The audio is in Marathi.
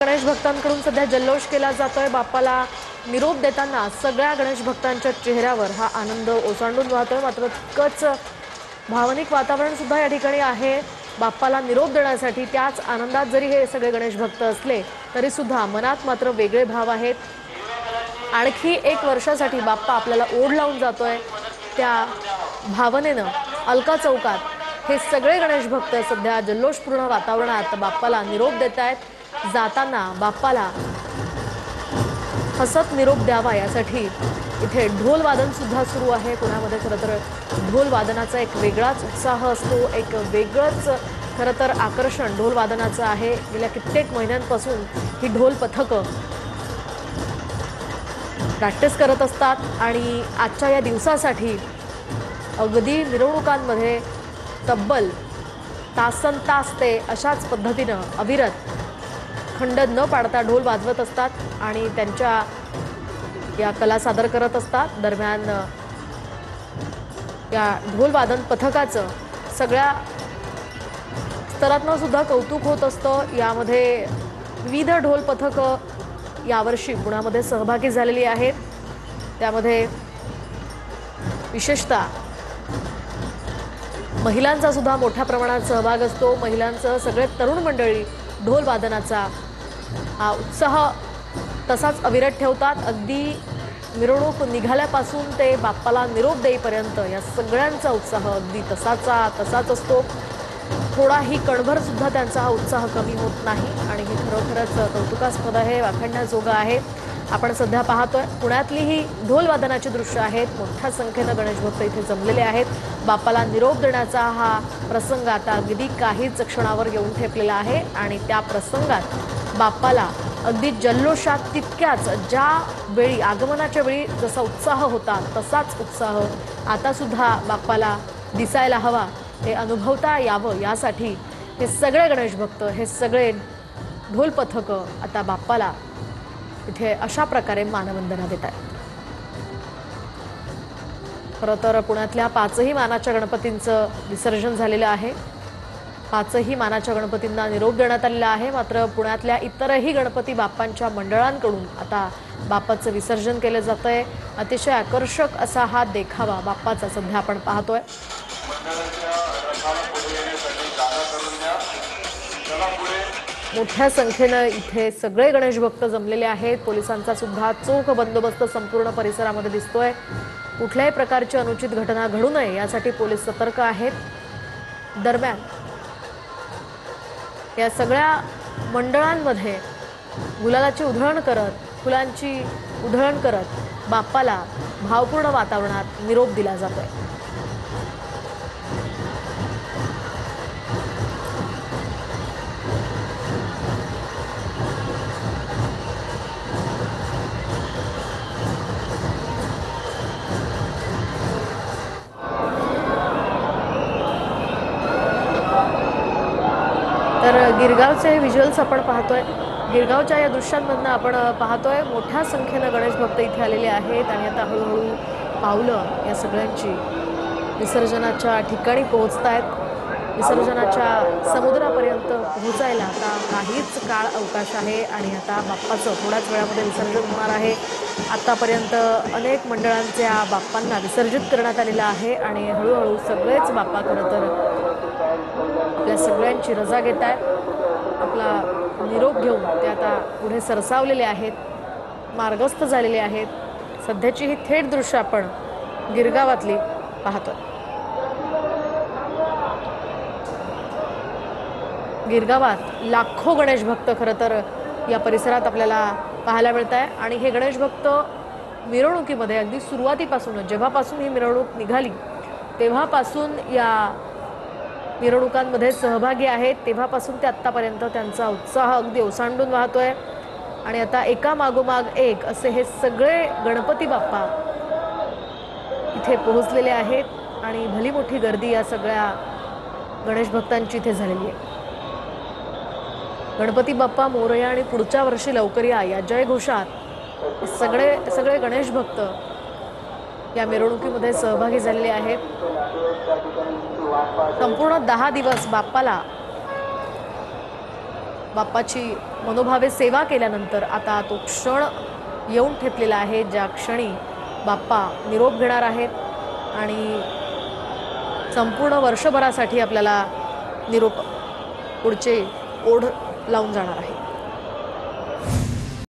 गणेश भक्तांकडून सध्या जल्लोष केला जातोय। बाप्पाला निरोप देताना सगळ्या गणेश भक्तांच्या चेहऱ्यावर हा आनंद ओसंडून वाहतोय। मात्र तितकंच भावनिक वातावरण सुद्धा या ठिकाणी आहे। बाप्पाला निरोप देण्यासाठी त्याच आनंदात जरी हे सगळे गणेश भक्त असले तरी सुद्धा मनात मात्र वेगळे भाव आहेत। आणखी एक वर्षासाठी बाप्पा आपल्याला ओढ लावून जातोय, त्या भावनेनं अलका चौकात हे सगळे गणेश भक्त सध्या जल्लोषपूर्ण वातावरणात बाप्पाला निरोप देतायत। जाताना बाप्पाला हसत निरोप द्यावा यासाठी इथे ढोल वादन सुद्धा सुरू आहे। पुण्यामध्ये खरं तर ढोल वादनाचा एक वेगळाच उत्साह असतो, एक वेगळंच खरं तर आकर्षण ढोल वादनाचं आहे। गेल्या कित्येक महिन्यांपासून ही ढोल पथकं प्रॅक्टिस करत असतात आणि आजच्या या दिवसासाठी अगदी मिरवणुकांमध्ये तब्बल तासनतास ते अशाच पद्धतीनं अविरत खंड न पाडता ढोल वाजवत असतात आणि त्यांच्या या कला सादर करत असतात। दरम्यान या ढोल वादन पथकाचं सगळ्या स्तरातनं सुद्धा कौतुक होत असतं। यामध्ये विविध ढोल पथकं यावर्षी पुण्यामध्ये सहभागी झालेली आहेत। त्यामध्ये विशेषतः महिलांचा सुद्धा मोठ्या प्रमाणात सहभाग असतो। महिलांचं सगळे तरुण मंडळी ढोल वादनाचा हा उत्साह तसाच अविरत ठेवतात। अगदी मिरवणूक निघाल्यापासून ते बाप्पाला निरोप देईपर्यंत या सगळ्यांचा उत्साह अगदी तसाच असतो। थोडाही कणभर सुद्धा त्यांचा हा उत्साह कमी होत नाही आणि हे खरोखरच कौतुकास्पद आहे, वाखाणण्याजोगं आहे। आपण सध्या पाहतोय पुण्यातली ही ढोल वादनाची दृश्य आहेत। मोठ्या संख्येनं गणेश भक्त इथे जमलेले आहेत। बाप्पाला निरोप देण्याचा हा प्रसंग आता अगदी काहीच क्षणावर येऊन ठेपलेला आहे आणि त्या प्रसंगात बाप्पाला अगदी जल्लोषात तितक्याच ज्या वेळी आगमनाच्या वेळी जसा उत्साह होता तसाच उत्साह आता सुद्धा बाप्पाला दिसायला हवा, हे अनुभवता यावं यासाठी हे सगळे गणेश भक्त, हे सगळे ढोल पथकं आता बाप्पाला इथे अशा प्रकारे मानवंदना देत आहेत। खरं तर पुण्यातल्या 5ही मानाच्या गणपतींचं विसर्जन झालेलं आहे। 5ही मानाच्या गणपतींना निरोप देण्यात आलेला आहे। मात्र पुण्यातल्या इतरही गणपती बाप्पांच्या मंडळांकडून आता बाप्पाचं विसर्जन केलं जातंय। अतिशय आकर्षक असा हा देखावा बाप्पाचा सध्या आपण पाहतोय। मोठ्या संख्येनं इथे सगळे गणेश भक्त जमलेले आहेत। पोलिसांचा सुद्धा चोख बंदोबस्त संपूर्ण परिसरामध्ये दिसतोय। कुठल्याही प्रकारची अनुचित घटना घडू नये यासाठी पोलीस सतर्क आहेत। दरम्यान या सगळ्या मंडळांमध्ये गुलालाची उधळण करत, फुलांची उधळण करत बाप्पाला भावपूर्ण वातावरणात निरोप दिला जातोय। तर गिरगावचे व्हिज्युअल्स आपण पाहतोय। गिरगावच्या या दृश्यांमधनं आपण पाहतोय मोठ्या संख्येनं गणेश भक्त इथे आलेले आहेत आणि आता हळूहळू पावलं या सगळ्यांची विसर्जनाच्या ठिकाणी पोहोचतायत। विसर्जनाच्या समुद्रापर्यंत पोहोचायला आता काहीच काळ अवकाश आहे आणि आता बाप्पाचं थोड्याच वेळामध्ये विसर्जन होणार आहे। आतापर्यंत अनेक मंडळांच्या बाप्पांना विसर्जित करण्यात आलेलं आहे आणि हळूहळू सगळेच बाप्पा खरं तर आपल्या सगळ्यांची रजा घेत आहेत। आपला निरोप घेऊन ते आता पुढे सरसावलेले आहेत, मार्गस्थ झालेले आहेत। सध्याची ही थेट दृश्य आपण गिरगावातली पाहतोय। गिरगावात लाखो गणेश भक्त खरं तर या परिसरात आपल्याला पाहायला मिळत आहे आणि हे गणेश भक्त मिरवणुकीमध्ये अगदी सुरुवातीपासूनच, जेव्हापासून ही मिरवणूक निघाली तेव्हापासून या मिरवणुकांमध्ये सहभागी आहेत। तेव्हापासून ते आत्तापर्यंत त्यांचा उत्साह अगदी ओसांडून वाहतोय आणि आता एका मागोमाग एक असे हे सगळे गणपती बाप्पा इथे पोहोचलेले आहेत आणि भली मोठी गर्दी या सगळ्या गणेश भक्तांची इथे झालेली आहे। गणपती बाप्पा मोरया आणि पुढच्या वर्षी लवकर या जयघोषात सगळे गणेश भक्त या मिरवणुकीमध्ये सहभागी झालेले आहेत। संपूर्ण 10 दिवस बाप्पाला बाप्पाची मनोभावे सेवा केल्यानंतर आता तो क्षण येऊन ठेपलेला आहे, ज्या क्षणी बाप्पा निरोप घेणार आहेत आणि संपूर्ण वर्षभरासाठी आपल्याला निरोप पुढचे ओढ लावून जाणार आहे.